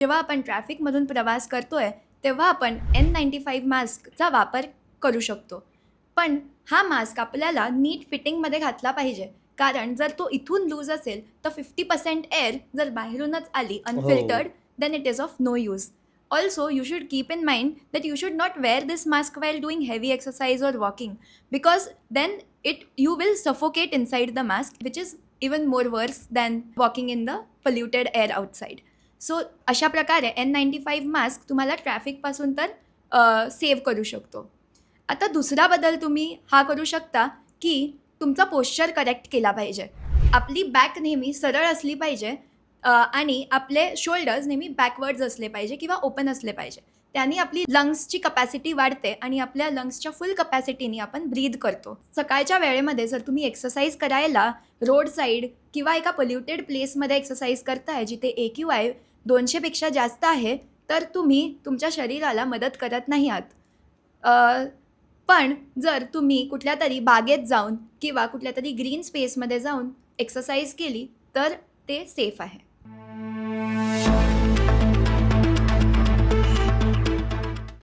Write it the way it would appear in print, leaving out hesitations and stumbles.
जेव्हा आपण ट्रॅफिकमधून प्रवास करतोय, तेव्हा आपण N95 मास्कचा वापर करू शकतो. पण हा मास्क आपल्याला नीट फिटिंगमध्ये घातला पाहिजे. कारण जर तो इथून लूज असेल, तर 50% एअर जर बाहेरूनच आली हो. Unfiltered, then it is of no use. Also, you should keep in mind that you should not wear this mask while doing heavy exercise or walking, because then you will suffocate inside the mask, which is even more worse than walking in the polluted air outside. So अशा प्रकारे N95 mask तुम्हाला ट्रॅफिकपासून तर save करू शकतो. आता दुसरा बदल तुम्ही हा करू शकता, की तुमचा पोश्चर करेक्ट केला पाहिजे. आपली बॅक नेहमी सरळ असली पाहिजे आणि आपले शोल्डर्स नेहमी बॅकवर्ड्स असले पाहिजे किंवा ओपन असले पाहिजे. त्यानी आपली लंग्सची कपॅसिटी वाढते आणि आपल्या लंग्सच्या फुल कपॅसिटीनी आपण ब्रीथ करतो. सकाळच्या वेळेमध्ये जर तुम्ही एक्सरसाइज करायला रोड साईड किंवा एका पोल्युटेड प्लेसमध्ये एक्सरसाइज करताय, जिथे AQI 200 पेक्षा जास्त आहे, तर तुम्ही तुमच्या शरीराला मदत करत नाही आहात. पण जर तुम्ही कुठल्यातरी बागेत जाऊन किंवा कुठल्यातरी ग्रीन स्पेसमध्ये जाऊन एक्सरसाइज केली, तर ते सेफ आहे.